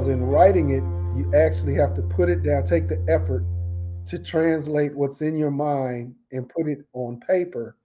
because in writing it, you actually have to put it down, take the effort to translate what's in your mind and put it on paper,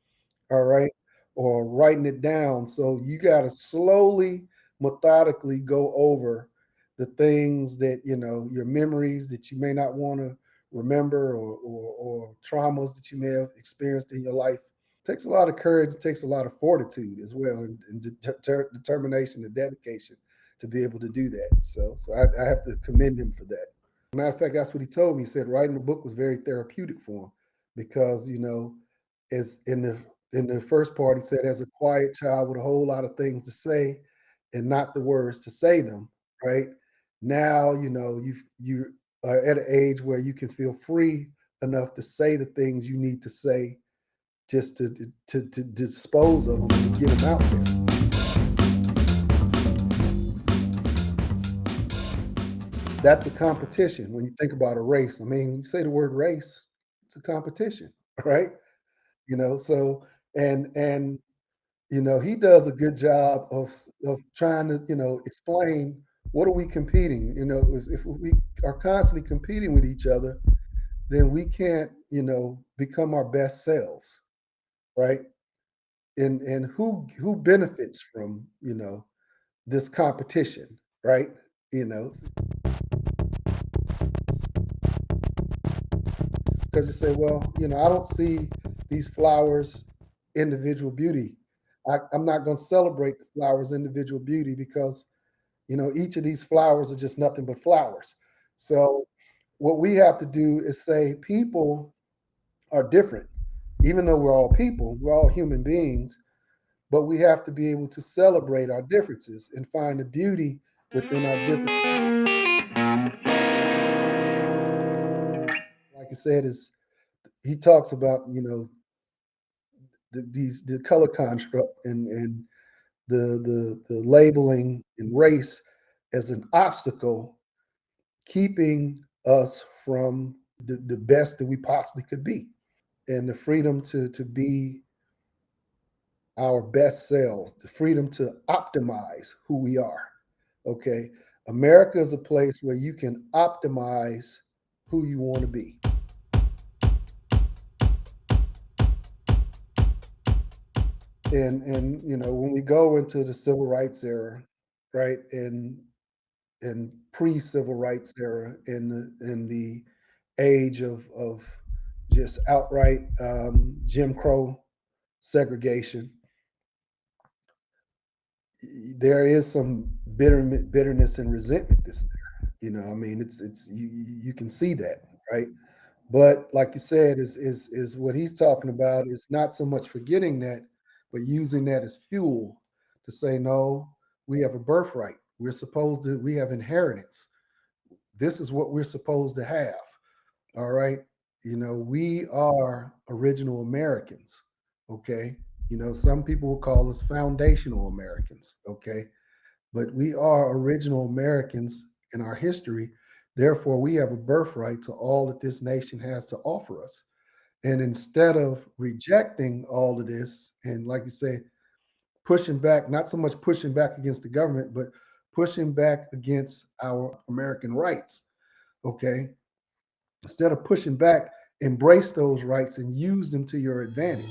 all right, or writing it down. So you got to slowly, methodically go over the things that, your memories that you may not want to remember, or traumas that you may have experienced in your life. It takes a lot of courage, it takes a lot of fortitude as well, and determination and dedication to be able to do that. So I have to commend him for that. Matter of fact, that's what he told me. He said writing the book was very therapeutic for him because, as in the first part, he said, as a quiet child with a whole lot of things to say and not the words to say them, right? Now, you are at an age where you can feel free enough to say the things you need to say, just to dispose of them and get them out there. That's a competition when you think about a race. I mean, you say the word race, it's a competition, right? So and he does a good job of trying to, explain what are we competing. If we are constantly competing with each other, then we can't, become our best selves, right? And who benefits from, this competition, right? You know, because you say, well, I don't see these flowers individual beauty. I'm not going to celebrate the flowers individual beauty because each of these flowers are just nothing but flowers. So what we have to do is say people are different, even though we're all human beings, but we have to be able to celebrate our differences and find the beauty within our differences. Like I said, is he talks about the color construct and the labeling and race as an obstacle keeping us from the best that we possibly could be, and the freedom to be our best selves, the freedom to optimize who we are. Okay. America is a place where you can optimize who you want to be. And when we go into the civil rights era, right, and pre-civil rights era, in the age of just outright Jim Crow segregation, there is some bitterness and resentment this there. I mean, it's you can see that, right? But like you said, is what he's talking about is not so much forgetting that, but using that as fuel to say, no, we have a birthright. We have inheritance. This is what we're supposed to have. All right. We are original Americans. Okay. Some people will call us foundational Americans. Okay. But we are original Americans in our history. Therefore, we have a birthright to all that this nation has to offer us. And instead of rejecting all of this, and like you say, pushing back, not so much pushing back against the government, but pushing back against our American rights, okay? Instead of pushing back, embrace those rights and use them to your advantage.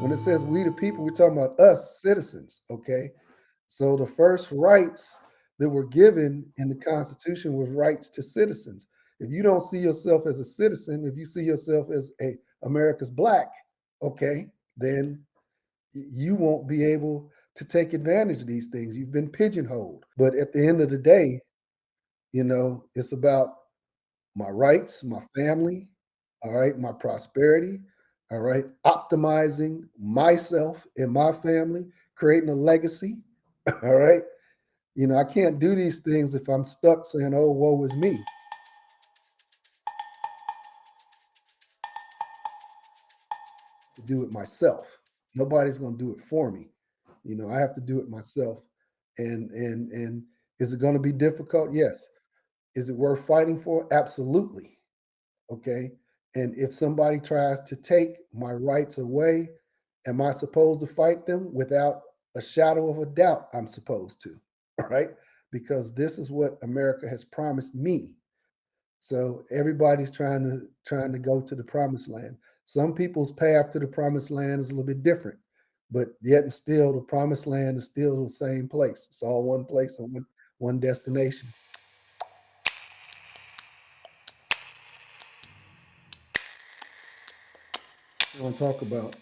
When it says we the people, we're talking about us citizens, okay? So the first rights that were given in the Constitution were rights to citizens. If you don't see yourself as a citizen, if you see yourself as a America's black, okay, then you won't be able to take advantage of these things. You've been pigeonholed. But at the end of the day, it's about my rights, my family, all right, my prosperity, all right, optimizing myself and my family, creating a legacy, all right. I can't do these things if I'm stuck saying, oh, woe is me. To do it myself. Nobody's going to do it for me. I have to do it myself. And is it going to be difficult? Yes. Is it worth fighting for? Absolutely. Okay. And if somebody tries to take my rights away, am I supposed to fight them without a shadow of a doubt I'm supposed to, right? Because this is what America has promised me. So everybody's trying to go to the promised land. Some people's path to the promised land is a little bit different, but yet and still the promised land is still the same place. It's all one place and one destination. I want to talk about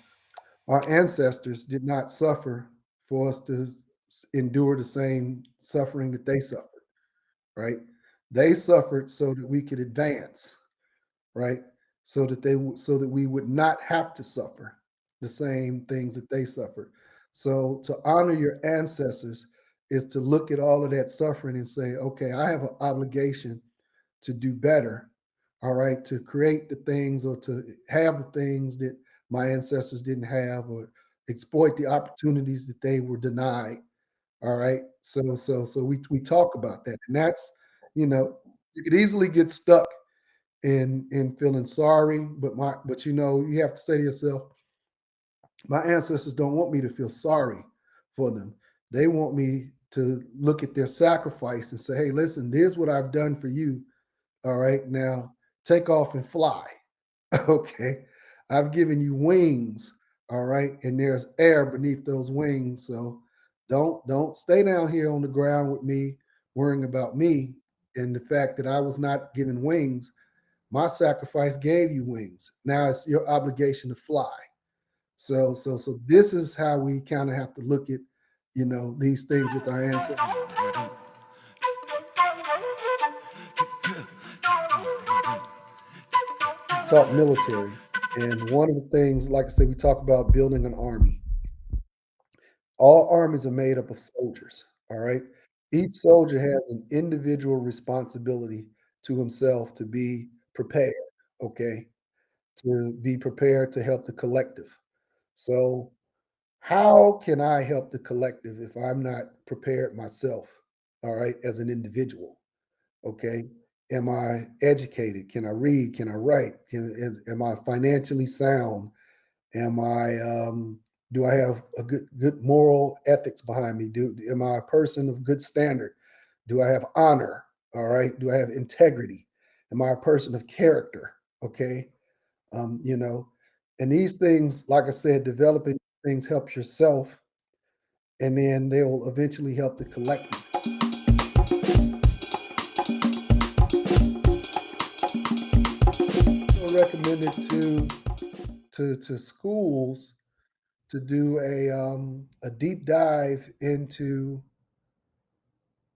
our ancestors did not suffer for us to endure the same suffering that they suffered, right? They suffered so that we could advance, right? So that we would not have to suffer the same things that they suffered. So to honor your ancestors is to look at all of that suffering and say, okay, I have an obligation to do better, all right, to create the things or to have the things that my ancestors didn't have or exploit the opportunities that they were denied. All right. So we talk about that. And that's, you know, you could easily get stuck in feeling sorry, but you have to say to yourself, my ancestors don't want me to feel sorry for them. They want me to look at their sacrifice and say, hey, listen, here's what I've done for you. All right, now take off and fly. Okay. I've given you wings. All right. And there's air beneath those wings. So don't stay down here on the ground with me worrying about me and the fact that I was not given wings. My sacrifice gave you wings. Now it's your obligation to fly. So this is how we kind of have to look at, these things with our ancestors. Talk military. And one of the things, like I said, we talk about building an army. All armies are made up of soldiers. All right. Each soldier has an individual responsibility to himself to be prepared. Okay. To be prepared to help the collective. So, how can I help the collective if I'm not prepared myself? All right. As an individual. Okay. Am I educated? Can I read? Can I write? Am I financially sound? Am I do I have a good moral ethics behind me? Do am I a person of good standard? Do I have honor? All right. Do I have integrity? Am I a person of character? Okay. Um, you know, and these things, like I said, developing things helps yourself, and then they will eventually help the collective. I recommend it to schools to do a deep dive into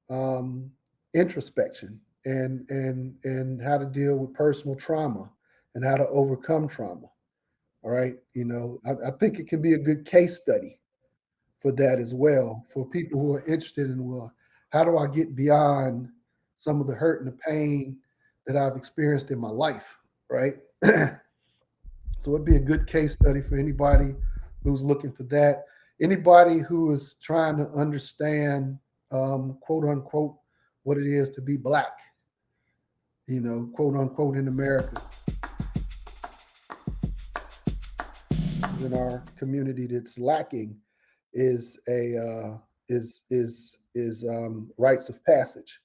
um, introspection and how to deal with personal trauma and how to overcome trauma. All right, I think it can be a good case study for that as well for people who are interested in, well, how do I get beyond some of the hurt and the pain that I've experienced in my life, right? So it'd be a good case study for anybody who's looking for that. Anybody who is trying to understand, quote unquote, what it is to be black, quote unquote, in America, in our community that's lacking is a rites of passage.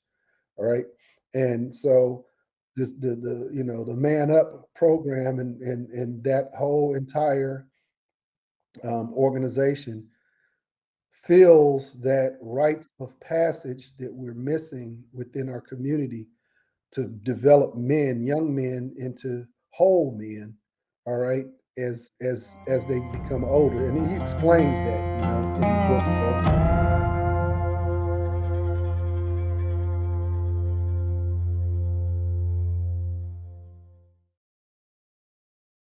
All right, and so this the Man Up program and that whole entire organization feels that rites of passage that we're missing within our community to develop men, young men, into whole men. All right, as they become older, and he explains that in his book. So